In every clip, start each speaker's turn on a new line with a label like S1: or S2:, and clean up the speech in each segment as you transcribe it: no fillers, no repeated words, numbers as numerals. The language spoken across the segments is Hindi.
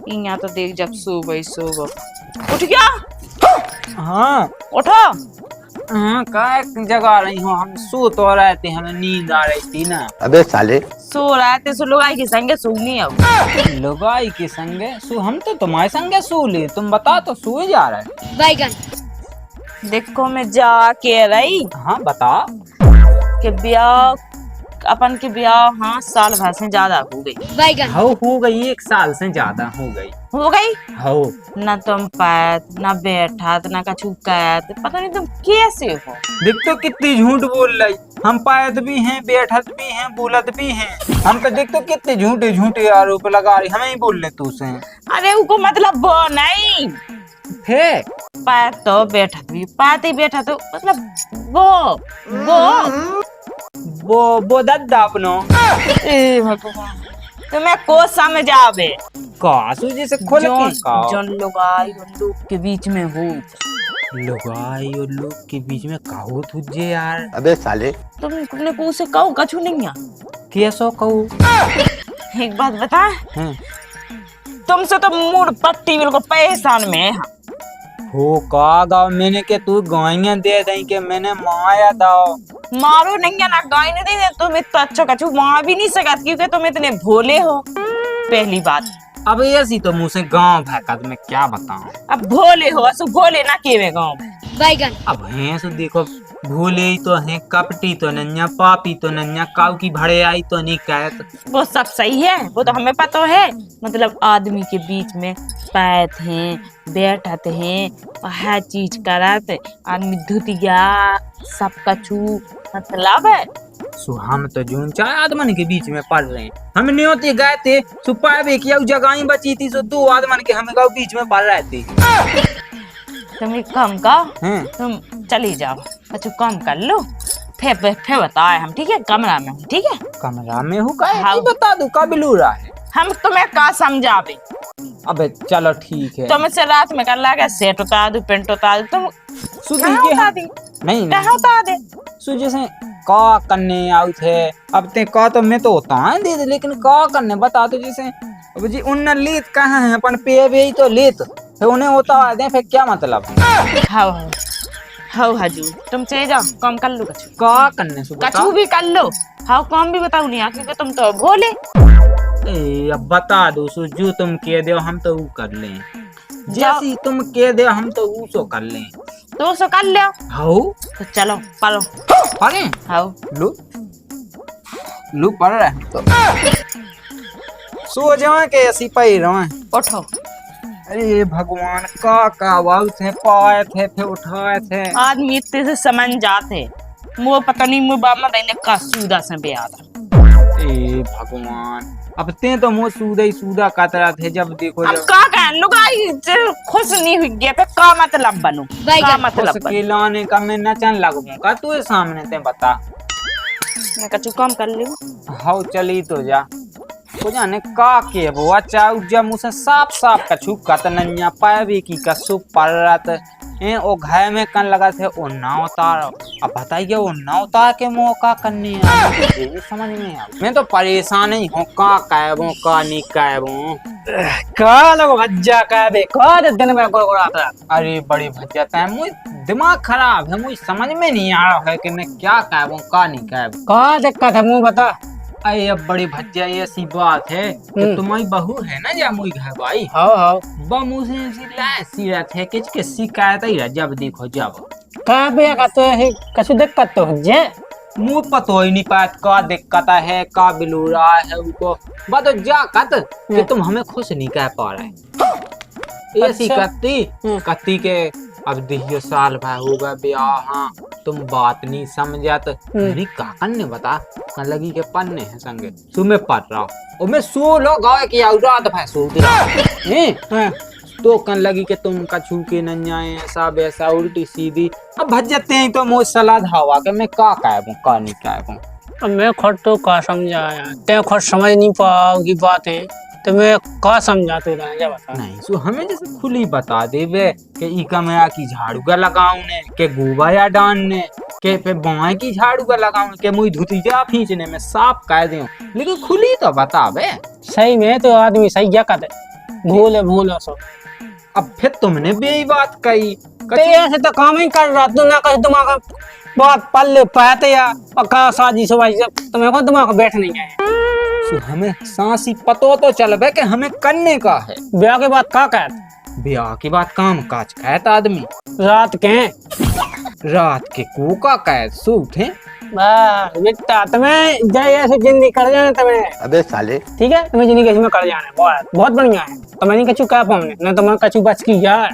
S1: यहाँ तो देख जब सो गई उठ गया।
S2: हाँ
S1: उठो।
S2: हाँ का जगा रही हूँ, हम सो तो रहे थे, हमें नींद आ रही थी ना।
S3: अबे साले
S1: सो रहा थे, सो लुगाई के संगे सोनी अब।
S2: लुगाई के संगे सो, हम तो तुम्हारे संगे सो ले, तुम बता तो सो ही जा रहे।
S1: बैगन देखो मैं जा के रही
S2: हाँ बता।
S1: कि ब्याह अपन के ब्याह हाँ साल भर से ज्यादा हो गई। बैगन
S2: हो गई, 1 साल से ज्यादा हो गई। हो
S1: ना तुम पैत ना बैठा ना कछु कहत, पता नहीं तुम कैसे हो।
S2: देख तो कितनी झूठ बोल रही, हम पायत भी हैं, बैठत भी हैं, बोलत भी हैं। हम पे देख तो कितने झूठे झूठे आरोप लगा रही, हमें ही बोल ले तू से।
S1: अरे उनको मतलब वो नहीं
S2: थे
S1: पैत तो बैठत भी पात ही बैठा तो मतलब वो
S2: दद्दा अपनो।
S1: ए भगवान तुम्हें को समझ आवे
S2: कासू जैसे खोल के
S1: जो लुगाई और लोग के बीच में हो।
S2: लुगाई और लोग के बीच में काहो तुझे यार।
S3: अबे साले
S1: तुमने को उसे कहो कछु नहीं है।
S2: कैसो कहू?
S1: एक बात बता,
S2: हैं
S1: तुमसे तो मूड पट्टी बिल्कुल परेशान में है।
S2: हो का गाँव मैंने के तू गायें दे दई के मैंने माया दाओ।
S1: मारो नहीं है ना गाय नहीं दे, तुम इतना अच्छा कछु मार भी नहीं सकत क्योंकि तुम इतने भोले हो। पहली बात
S2: अब ऐसी तो मुँह से गाँव भैकत में क्या बताऊं।
S1: अब भोले हो, असु भोले ना केवे गाँव में। बैगन
S2: अब हैं सो देखो, भूले ही तो हैं, कपटी तो नन्या, पापी तो नन्या, काऊ की भड़े आई तो नहीं कहत।
S1: वो सब सही है, वो तो हमें पता है। मतलब आदमी के बीच में पैत हैं, बैठत हैं, हर चीज करत, आदमी धुतिया सब कछु मतलब है।
S2: सो हम तो जून 4 आदमन के बीच में पड़ रहे हैं। हम न्योते गए थे सुपावे की जगह बची थी, सो 2 आदमन के हम गाँव बीच में पड़ रहे थे।
S1: तुम एक काम का तुम चली जाओ, कछु काम कर लो, फिर बताए हम, ठीक है? कमरा में, ठीक है?
S2: कमरा में हूँ का?
S1: हाँ।
S2: बता दू का बिलूरा है।
S1: हम तुम्हें का समझावे।
S2: अबे चलो ठीक है।
S1: तुम से रात में कर लगा सेट उतार दू, पेंट उतार दू, तुम
S2: सुधी के
S1: उतार दी,
S2: नहीं
S1: कहाँ उतार दे।
S2: सो जैसे का करने आउ थे, अब ते का तो मैं तो होता है दे, लेकिन का करने बता तो जैसे अब जी उन लेत कहाँ है अपन पे भी तो लेत फिर उन्हें होता है फिर क्या मतलब।
S1: हाँ हजूर तुम चले जाओ, काम कर लो कछु।
S2: का करने से
S1: कछु भी कर लो, हाँ काम भी बताओ नहीं क्योंकि तुम तो भोले।
S2: अब बता दो सो, जो तुम कह दो हम तो वो कर लें, जैसी तुम कह दो हम तो वो सो कर लें।
S1: तो सो कर लो।
S2: हाउ
S1: तो चलो पढ़ो।
S2: पढ़े
S1: हाउ
S2: लू पढ़ रहे तो सो जाओ के ऐसी पढ़ रहे।
S1: उठो।
S2: अरे भगवान का आवाज थे, पाए थे फिर उठाए थे।
S1: आदमी इतने से समझ जाते, मुझे पता नहीं मुझे बामा देने का सूदा से पे आता।
S2: ए भगवान, अब ते तो मुँह सूदा कातरा थे जब देखो।
S1: अब का कहन लुगाई खुश नहीं हुई गया, का मतलब बनूं, का मतलब
S2: के लाने का मैं नचन लगूं का तू सामने ते बता।
S1: मैं कछु काम कर ली।
S2: हाउ चली तो जा को जाने का के वो अच्छा उज्जा मुँह से साफ कछु कतनन्या पावे की कसु परत ए ओ घर में कन लगा थे ओ ना उतार। अब बताइए वो ना उतार के मुँह का करने ये समझ में आ। मैं तो परेशान ही हूँ, का कहबो का नहीं कहबो।
S4: का लोग भज्जा कहबे का दिन में गुड़गुड़ाता।
S2: अरे बड़ी भज्जा है, मुझे दिमाग खराब है, मुझे समझ में नहीं आ रहा है कि मैं क्या कहबो का नहीं कहबो।
S4: का दिक्कत है मुँह बता।
S2: अरे अब बड़ी भज्जा ऐसी बात है कि तुम्हारी बहू है ना जा मुई घर भाई।
S4: हाँ
S2: बमू से सीरत है किच के शिकायत ही रह जब देखो जब
S4: का बे का तो है कछु दिक्कत तो जे
S2: मुँह पतो ही नहीं पात का दिक्कत है का बिलूरा है उनको बतो जा कत कि तुम हमें खुश नहीं कह पा रहे। ऐसी कत्ती के अब देखियो साल भाई होगा ब्याह, हाँ तुम बात नहीं समझत। मेरी काकन ने बता कन लगी के पन्ने हैं संगे तुम्हें पढ़ रहा और मैं सो लो गाय की रात भाई सो रहा तो कन लगी के तुम कछू के न जाए ऐसा वैसा उल्टी सीधी। अब भज्जते हैं तो मुझ सलाह हवा के मैं का कहूँ का नहीं कहूँ।
S4: अब मैं खुद तो का समझाया ते खुद समझ नहीं पाओगी बातें तो मैं का समझा तू राजा बता।
S2: नहीं सो हमें जैसे खुली बता देवे कि ई कमरा की झाड़ू का लगाऊं ने के गोबा या डालने के पे बाएं की झाड़ू का लगाऊं के मुई धुतिया खींचने में साफ कह दूं, लेकिन खुली तो बतावे।
S4: सही में तो आदमी सही क्या कहते भूल सो।
S2: अब फिर तुमने भी यही बात कही।
S4: ते ऐसे तो काम ही कर रहा तू ना कहीं दिमाग बात पल्ले पाते या पक्का साजी सवाई तुम्हें को दिमाग बैठ नहीं है।
S2: सो हमें सांसी पतो तो चल बे कि हमें करने का है।
S4: ब्याह के बाद का कहत
S2: ब्याह की बात काम काज कहता आदमी।
S4: रात के
S2: रात के कोका कैद सूट है।
S4: बस बेटा तुम्हें जय ऐसे जिंदगी कर जाने तुम्हें।
S2: अबे साले
S4: ठीक है तुम्हें जिंदगी इसमें कर जाना बहुत बहुत बढ़िया है। तो मैंने कछु कह पाऊंगे ना तुम्हारा कछु बच की यार।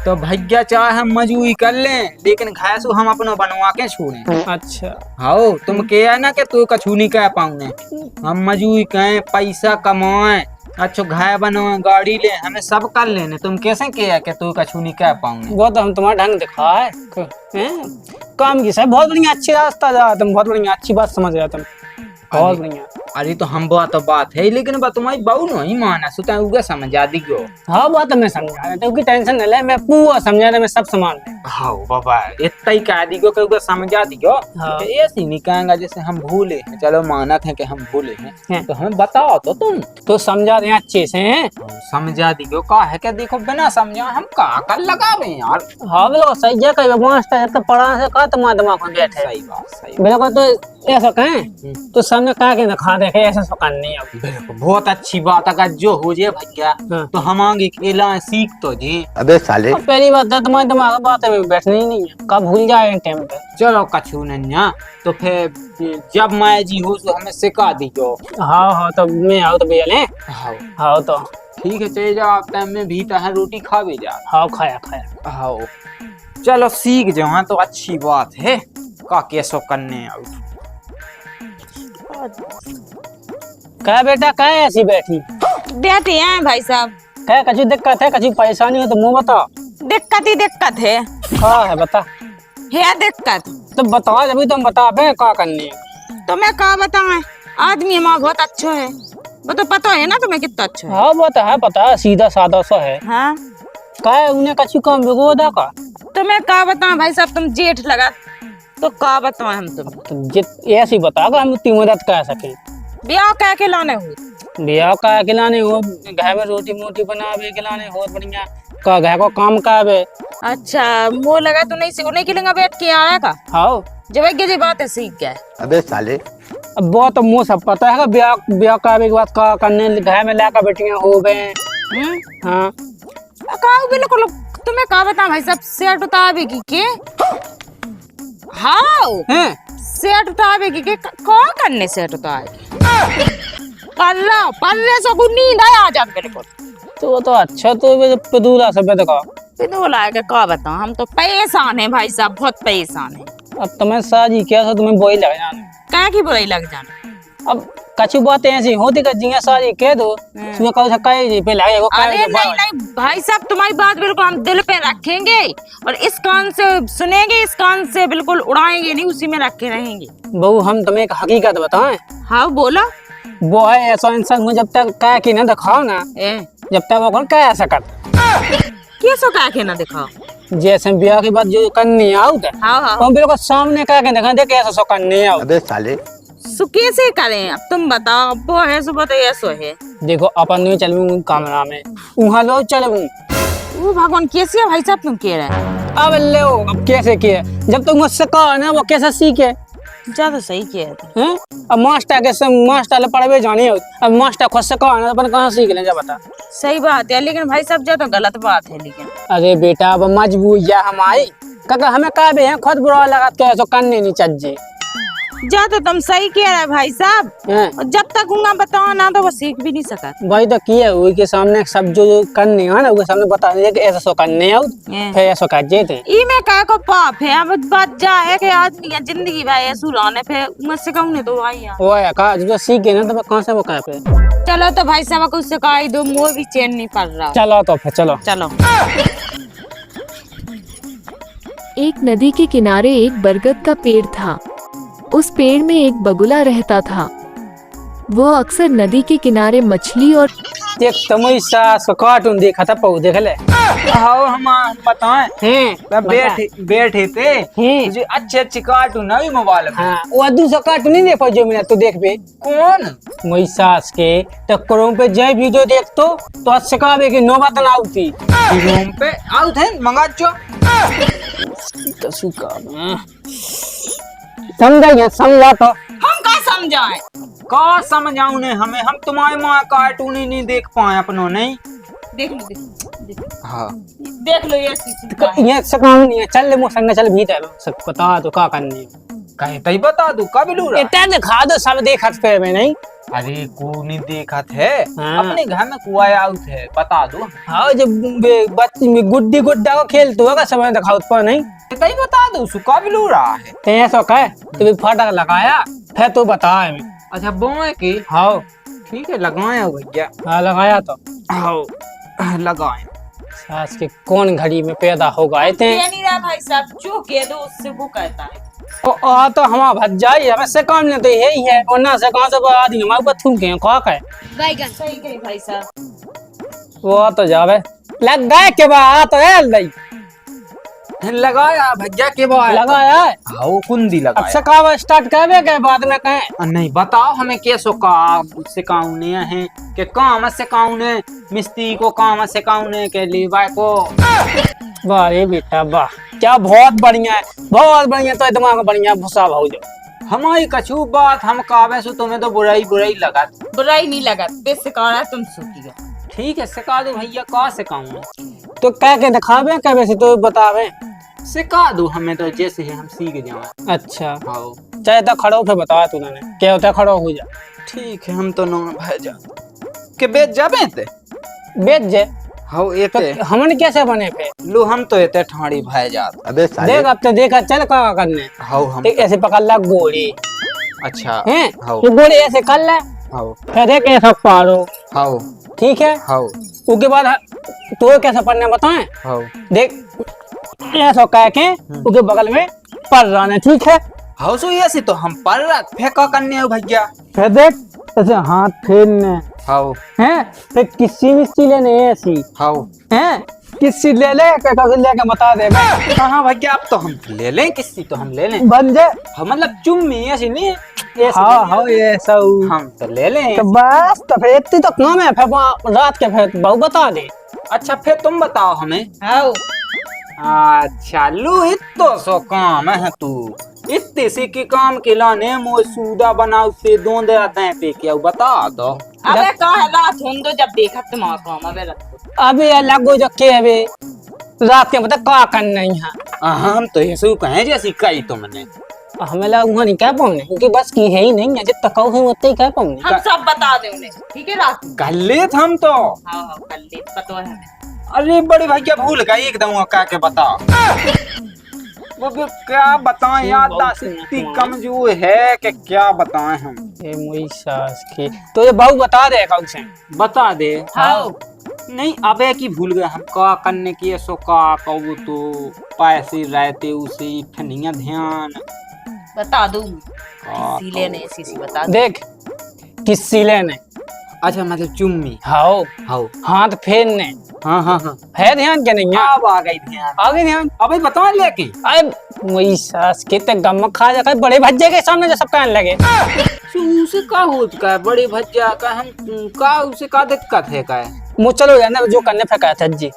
S2: तो भैया चाहे हम मजूरी कर लें लेकिन घासू हम अपना बनवा के छोड़े।
S4: अच्छा
S2: हाँ तुम कह ना कि तू कछु नहीं कह पाऊंगे। हम मजूरी कहें पैसा कमाए अच्छा घाय बनवाए गाड़ी ले हमें सब कर लेने। तुम कैसे कह कि तू कछु नहीं कह पाऊंगे।
S4: वो तो हम तुम्हारा ढंग दिखा है काम की सब बहुत बढ़िया अच्छी रास्ता जा तुम बहुत बढ़िया अच्छी बात समझ रहे तुम बहुत बढ़िया।
S2: अरे तो हम बात है लेकिन तुम्हारी बहू नहीं माना सुता उगा समझा दी गयो।
S4: हाँ बात मैं समझा रहा क्योंकि टेंशन न ले मैं पूरा समझा रहा मैं सब समान ले।
S2: हाँ बाबा इतना ही कह दी गयो उगा समझा दी गयो।
S4: हाँ।
S2: ऐसी नहीं कहेंगे जैसे हम भूले हैं। चलो मानत है कि हम भूले हैं तो हमें बताओ तो तुम
S4: तो समझा रहे अच्छे से हैं।
S2: समझा दी गयो का है क्या देखो बिना समझा हम का कर लगावे यार।
S4: हाँ बिल्कुल सही है कई मास्टर तो पढ़ा से का तुम्हारे दिमाग में बैठे।
S2: सही बात सही
S4: बिल्कुल तो ऐसा कहें तो सामने कहा के दिखा देखे ऐसा सकान नहीं अब।
S2: बिल्कुल बहुत अच्छी बात अगर जो हो जाए भैया
S4: हाँ।
S2: तो हम आगे खेला सीख तो जी।
S3: अबे साले
S4: पहली बात है तुम्हारे दिमाग में बात है बैठनी ही नहीं है कब भूल जाए टाइम पे।
S2: चलो कछु नन्या तो फिर जब माया जी हो तो हमें सिखा दी गयो।
S4: हाँ तो मैं आओ तो भैया ले।
S2: हाँ
S4: हाँ तो
S2: ठीक है चले जाओ आप टाइम में भी है रोटी खा भी जा।
S4: हाँ खाया
S2: हाँ चलो सीख जाओ तो अच्छी बात है का कैसो करने आओ।
S4: क्या बेटा क्या ऐसी बैठी
S1: बैठे हैं भाई साहब।
S4: क्या कछु दिक्कत है कछु परेशानी हो तो मुँह बताओ।
S1: दिक्कत ही दिक्कत है।
S4: हाँ है बता
S1: है दिक्कत
S4: तो बताओ जब तुम बता बे क्या करनी है।
S1: तो मैं क्या बताऊं आदमी हमारा बहुत अच्छा है वो तो पता है ना तुम्हें कितना अच्छा है।
S4: हाँ वो तो है पता सीधा सादा सा है।
S1: हाँ
S4: क्या है उन्हें कछु काम बेगोदा का।
S1: तो मैं क्या बताऊं भाई साहब तुम जेठ लगा तो क्या बताऊं हम तुम
S4: तो ऐसी बताओ हम उतनी मदद कर सके।
S1: ब्याह कह के लाने हो
S4: ब्याह का खिलाने हो घर में रोटी मोटी बनावे खिलाने हो बढ़िया का घर को काम कावे।
S1: अच्छा मुँह लगा तो नहीं के लेंगे बैठ के आया का।
S4: हाँ
S1: जब ये बात है सीख गया।
S3: अबे साले
S4: अब वो तो मुँह सब पता है ब्याह ब्याह कावे के बाद का करने घर में लाकर बेटियां हो गए। हाँ
S1: कहा बिल्कुल तुम्हें कहा बता भाई साहब सेट उतावे की के। हाँ सेट उतावे की के कौन करने सेट उतावे पल्ले से को नींद आ जात बिल्कुल।
S4: तो वो तो अच्छा तो पदूला सब देखो
S1: पिनोला के का बताऊं हम तो परेशान है भाई साहब बहुत परेशान है।
S4: अब तुम्हें साजी क्या था तुम्हें बोई लग जाने
S1: क्या की बुराई लग जाना।
S4: अब कछु बातें ऐसी होती कि जिया साजी कह दो उसमें कहो सका जी पे लगे वो
S1: अरे नहीं भाई साहब तुम्हारी बात बिल्कुल हम दिल पे रखेंगे और इस कान से सुनेंगे इस कान से बिल्कुल उड़ाएंगे नहीं उसी में रख के रहेंगे।
S4: बहू हम तुम्हें एक हकीकत बताएं।
S1: हाँ बोला।
S4: वो है ऐसा इंसान जब तक कह के ना दिखाओ ना जब तक वो कौन कह सकत
S1: कैसो कह के ना दिखाओ।
S4: जैसे ब्याह के बाद जो करने आओ
S1: हाँ
S4: तो बिल्कुल सामने कह के दिखा दे कैसा सो करने आओ।
S3: अबे साले
S1: सो कैसे करें अब तुम बताओ। अब वो है सुबह तो ऐसो है।
S4: देखो अपन नहीं चलूँ कमरा में वहाँ लो चलूँ
S1: वो भगवान कैसे है भाई साहब तुम कह रहे हैं।
S4: अब ले अब कैसे किए जब तुम मुझसे कहो ना वो कैसे सीखे
S1: ज्यादा सही किया
S4: हैं। अब मास्टर के संग मास्टर पढ़वे जानी हो अब मास्टर खुद से कहो ना अपन कहाँ सीख लें जा बता।
S1: सही बात है लेकिन भाई साहब जो तो गलत बात है लेकिन।
S4: अरे बेटा अब मजबूरी है हमारी क्योंकि हमें कहा भी है खुद बुरा लगा के ऐसा करने नहीं चाहिए।
S1: जा तो तुम सही कह रहे भाई साहब और जब तक उंगा बताओ ना तो वो सीख भी नहीं सका।
S4: भाई तो किए हुई के सामने सब जो करने है ना उसके सामने बता दे कि ऐसा सो करने आओ फिर ऐसा कर जेते
S1: ई में का को पाप है। अब बात जा है कि आदमी जिंदगी भाई ऐसू लाने फिर मुझसे कहूं ने तो भाई यार
S4: वो है का जो सीख गए ना तो कहां से वो कह पे।
S1: चलो तो भाई साहब को उससे कहा दो मुंह भी चैन नहीं पड़ रहा।
S4: चलो तो फिर चलो
S1: चलो।
S5: एक नदी के किनारे एक बरगद का पेड़ था। उस पेड़ में एक बगुला रहता था। वो अक्सर नदी के किनारे मछली और
S4: देख तमई सास का कार्टून देखा था पौ देख ले।
S2: हाँ हम बताएं
S4: हैं
S2: बैठे थे
S4: हैं
S2: मुझे अच्छे अच्छे कार्टून नई मोबाइल में।
S4: हाँ वो दूसरा कार्टून नहीं देखो जो मैंने तू देख बे
S2: कौन
S4: मई सास के टक्करों पे जय वीडियो देख तो आज सिखावे की नौबत ना आती
S2: रूम पे आउ थे मंगा चो
S4: तो सुका में समझा समझा तो
S1: हम का समझाएं?
S2: का समझाऊ ने हमें, हम तुम्हारे माँ कार्टून ही नहीं देख पाए अपनों नहीं।
S1: देख लो देख लो,
S2: हाँ
S1: देख लो ये सीसी का है।
S4: ये सकाऊ नहीं है चल ले मो संग चल भीतर सब बता तो का करनी
S2: कहे तई बता दू कब लूरा।
S4: इतना दिखा दो सब देखत पे में नहीं
S2: अरे को नहीं देखा थे
S4: हाँ।
S2: अपने घर में कुआ आउ थे बता दो।
S4: हाँ जब बच्चे में गुड्डी गुड्डा को खेलते होगा समय दिखाओ पर नहीं
S2: तई बता दू सु कब लूरा है।
S4: ते ऐसा कह तो भी फाटक लगाया फिर तो बता हमें।
S2: अच्छा बोए की
S4: हाँ
S2: ठीक है लगाए भैया।
S4: हाँ लगाया तो
S2: हाँ लगाए।
S4: सास के कौन घड़ी में पैदा हो गए थे
S1: ये नहीं रहा भाई साहब, जो कह दो उससे वो कहता है।
S4: तो हमारा भज जाए हमें से काम नहीं तो यही है वरना से कहाँ से आदमी हमारे ऊपर थूक के का है
S1: बैगन सही कही भाई साहब।
S4: वो तो जावे लग गए के बाद तो है लई
S2: लगाया भैया के बाद
S4: लगाया है
S2: हाँ कुंदी
S4: अब
S2: लगाया।
S4: से काम स्टार्ट करवे के बाद में कहें
S2: नहीं बताओ हमें कैसो का सिखाउने हैं कि काम सिखाउने मिस्त्री को काम सिखाउने के लिए को।
S4: वाह रे बेटा वाह क्या बहुत बढ़िया है बहुत बढ़िया तो दिमाग बढ़िया भूसा भाव जो
S2: हमारी कछु बात हम कावे सो तुम्हें तो बुराई बुराई लगा।
S1: बुराई नहीं लगा, बेसिकारा तुम सूखी गए।
S2: ठीक है सिखा दो भैया का सिखाऊं
S4: तो कह के दिखावे क्या वैसे तो बतावे
S2: सिखा दो हमें तो जैसे ही हम सीख जाए।
S4: अच्छा
S2: हाँ
S4: चाहे तो खड़ो फिर बताया तूने क्या होता है खड़ो हो जा
S2: ठीक है हम तो नो भैया के बेच जाबे ते
S4: बेच जे
S2: हाँ
S4: तो
S2: एते
S4: हमन कैसे बने पे
S2: लो हम तो एते ठाड़ी भाई जात।
S3: अबे साले
S4: देख अब तो देखा चल का करने
S2: हाँ हम
S4: देख ऐसे पकड़ ला गोली
S2: अच्छा
S4: हैं
S2: हाँ
S4: ये गोली ऐसे कर ले
S2: हाँ
S4: फिर देख ऐसा पारो
S2: हाँ
S4: ठीक है
S2: हाँ
S4: उसके बाद तो कैसे पढ़ने बताएं
S2: हाँ
S4: देख ऐसा कह के उसके बगल में पढ़ रहा है ठीक है
S2: हाँ सो ऐसे तो हम पढ़ रहा फेंका करने हो भैया।
S4: फिर देख ऐसे हाथ फेरने
S2: हाँ
S4: हैं फिर किसी मिस्सी लेने ऐसी
S2: हाँ
S4: हैं किसी ले ले क्या लेके बता दे मैं
S2: हाँ भैया अब तो हम ले लें किसी तो हम ले लें
S4: बन जाए
S2: हम मतलब चुम्मी ऐसी नहीं है ऐसे
S4: हाँ
S2: ले
S4: हाँ
S2: लें।
S4: ये सब
S2: हम तो ले लें।
S4: तो बस तो फिर इतनी तो काम है फिर रात के फिर बहु बता दे
S2: अच्छा फिर तुम बताओ हमें।
S1: हाँ
S2: अच्छा लो इतो सो काम है तू इतने से के काम के लाने मोए सूदा बनाओ से दोंदे आते पे क्या बता दो।
S1: अबे कहा रात हों दो जब देखा तुम्हारा काम। अबे रखो
S4: अबे यार लगो जो के अबे रात के बता का करना है
S2: हम तो ऐसे कहे जैसी कही तुमने
S4: हमें लगा वहाँ नहीं कह पाऊंगे क्योंकि बस की है ही नहीं है जब तक है उतने ही कह पाऊंगे
S1: हम सब बता दे उन्हें, ठीक है रात में।
S2: कर ले हम तो।
S1: हाँ हाँ कर ले, पता है हमें।
S2: अरे बड़े भैया भूल गए एकदम वो क्या के बताओ वो भी क्या बताएं यार दास इतनी कमजोर है कि क्या बताएं हम।
S4: ये मोई सास की तो ये बहु बता दे कौन से
S2: बता दे।
S1: हाँ
S2: नहीं अबे की भूल गए हम का करने की सो का कहू तो पैसे रहते उसे ठनिया ध्यान
S1: बता दूँ किसी लेने सीसी बता दो।
S4: देख किसी लेने
S2: अच्छा मतलब चुम्मी
S4: हाओ
S2: हाँ
S4: हाथ फेरने
S2: हाँ हाँ हाँ
S4: है ध्यान क्या नहीं है
S2: अब आ गई ध्यान।
S4: आगे ध्यान
S2: अबे बता लेके
S4: अरे वही सास के तक गम खा जाकर बड़े भज्जे के सामने जो सब कहने लगे
S2: उसे का होत का बड़े भज्जा का हम का उसे का दिक्कत है का
S4: मुँह चलो जाना जो करने फेंका था जी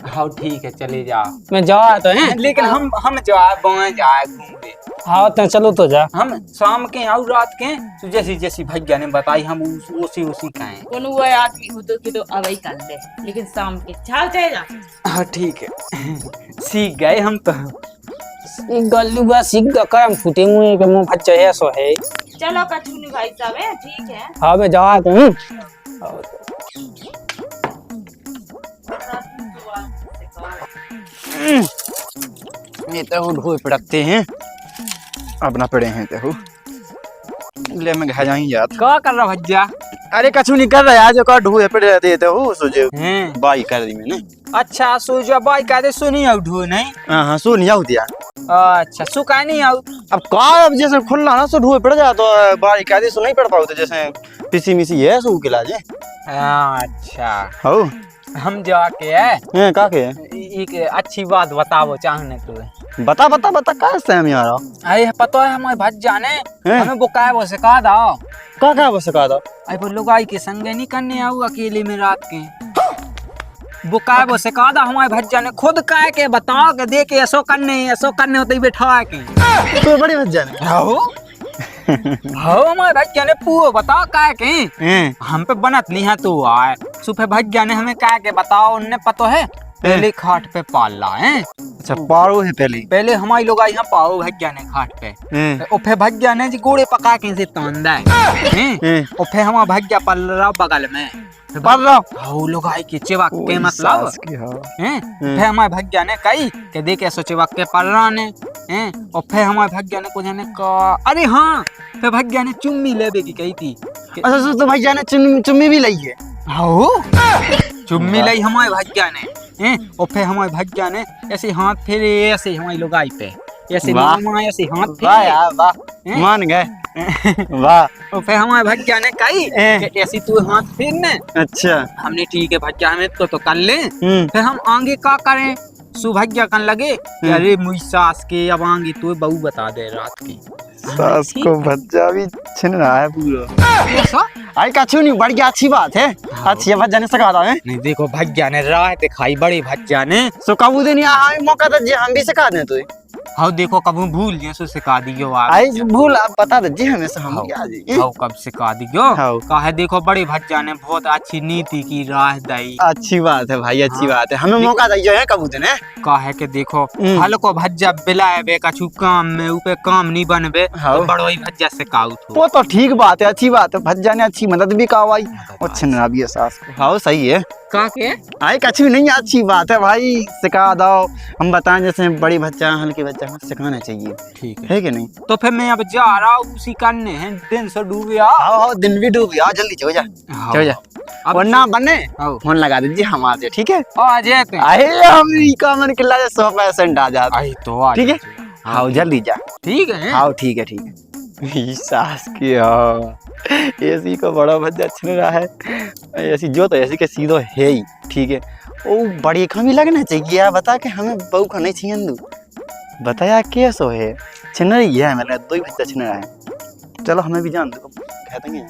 S2: हाँ ठीक है चले जा।
S4: मैं जा तो है
S2: लेकिन हम जाए बाएं जाए घूमने।
S4: हाँ तो चलो तो जा
S2: हम शाम के और रात के तो जैसी जैसी भैया ने बताई हम उसी उसी कहें।
S1: कौन वो आदमी हो तो कि तो अवई कर ले, लेकिन शाम के चाल जाएगा।
S2: हाँ ठीक है सीख गए हम तो।
S4: गल्लू बस सीख कर हम फूटे मुँह के मुँह भज्जे है सो है
S1: चलो कछुनी भाई साहब है ठीक है।
S4: हाँ मैं जा तो हूँ
S3: ये तो ढोए पड़ते हैं अपना पड़े हैं तो ले मैं घर जाई याद
S2: क्या कर रहा भैया।
S3: अरे कछु नहीं कर रहा है जो का ढोए पड़े रहते तो सोचे
S2: हैं
S3: बाई कर दी मैंने
S2: अच्छा सोचा बाई कहते सुनी आउ ढो नहीं।
S3: हाँ सो नहीं आऊ दिया
S2: अच्छा सुखा नहीं आउ
S3: अब का अब जैसे खुला ना सो ढोए पड़ जा तो बाई कहते सो नहीं पड़ पाओ तो जैसे पिसी मिसी है सो के लाजे
S2: अच्छा
S3: हो
S2: हम जाके है
S3: हैं का के
S2: एक अच्छी बात बताओ चाहने तू
S3: बता बता बता का सैम यार
S2: अरे पता है हमारे भज जाने
S3: हैं?
S2: हमें वो काय वो सिखा दो
S3: का बस का दो
S2: अरे वो लोग आई के संगे नहीं करने आऊ अकेले में रात के वो काय वो सिखा दो हमारे भज जाने खुद काय के बताओ के दे के ऐसो करने होते ही बैठा के
S3: तो बड़ी मत जाने
S2: हो हमारे भज जाने पूरा बताओ काय के
S3: हैं
S2: हम पे बनत नहीं है तू आए सुबह भज जाने हमें काय के बताओ उनने पतो है पहले खाट पे पाल ला है
S3: अच्छा पारो है
S2: पहले हमारी लोग आई यहाँ पाओ भज जाने खाट पे
S3: हैं
S2: उफे भज जाने जी गोड़े पका के से तोंदा है उफे हम भज जा पल रहा बगल में
S3: पर रहो
S2: हाउ लोग आई के चिवक के मतलब हैं उफे हमारे भज जाने कई के देखे सो चिवक के पल रहा ने हैं उफे हमारे भज जाने को जाने का अरे हाँ फे भज जाने चुम्मी लेबे की कही थी
S3: अच्छा तो भाई जाने चुम्मी भी लई है
S2: हाउ चुम्मी लई हमारे भज जाने हैं उफे हमारे भज जाने ऐसे हाथ फेरे ऐसे हमारी लोग आई पे ऐसे
S3: वाह।
S2: मामा ऐसे हाथ
S3: वाह
S2: फेरे
S3: यार वाह मान गए वाह
S2: उफे हमारे भज जाने कई कि ऐसी तू हाथ फेरने
S3: अच्छा
S2: हमने ठीक है भज्जा हमें तो कर ले फिर हम आगे का करें सुभज्जा कन लगे कि अरे मुझ सास के अब आगे तू बहू बता दे रात की
S3: सास को भज्जा भी छिन रहा है पूरा
S2: ऐसा
S3: आई कछु नहीं बढ़िया अच्छी बात है अच्छी है भज्जा ने सिखा रहा है
S2: नहीं देखो भज्जा ने राह दिखाई बड़े भज्जा ने
S3: सो कबू दिन यहाँ मौका दे हम भी सिखा दें तुझे
S2: हाँ देखो कब भूल गए सो सिखा दियो आप
S3: आई भूल आप बता दीजिए हमें से हम क्या जी
S2: हाँ कब सिखा दियो
S3: हाँ।
S2: कहा देखो बड़े भज्जा ने बहुत अच्छी नीति की राह दी
S3: अच्छी बात है भाई अच्छी
S2: हाँ।
S3: बात है हमें मौका दीजिए है कबू दिन है
S2: कहे के देखो हल्को भज्जा बिलाए कछु काम में ऊपर काम नहीं बनबे
S3: हाँ।
S2: तो बड़ो ही भज्जा सिखाऊ थो
S3: वो तो ठीक बात है अच्छी बात है भज्जा ने अच्छी मदद भी करवाई और छिनरा भी है सास को हाँ सही है
S2: का के
S3: आई कछु नहीं अच्छी बात है भाई सिखा दो हम बताएं जैसे बड़ी बच्चा हल्की बच्चा हमें सिखाना चाहिए
S2: ठीक
S3: है कि नहीं
S2: तो फिर मैं अब जा रहा हूँ उसी करने हैं दिन से डूबे
S3: आओ दिन भी डूब गया जल्दी चलो जा चलो जा
S2: अब
S3: वरना बने
S2: आओ।
S3: फोन लगा दीजिए हम आ जाए ठीक है
S2: आ जाते हैं।
S3: आए हम का मन किला 100% आ जाता
S2: आई तो आ
S3: ठीक है
S2: जाते हैं।
S3: हाँ जल्दी जा
S2: ठीक है
S3: हाँ ठीक है ई सास की हाँ ऐसी को बड़ा बच्चा छिन रहा है ऐसी जो तो ऐसी के सीधो है ही ठीक है ओ बड़ी कमी लगना चाहिए यार बता के हमें बहू का नहीं छिन दू बताया कैसो है छिन रही है मैंने दो ही बच्चा छिन रहा है चलो हमें भी जान दो कह देंगे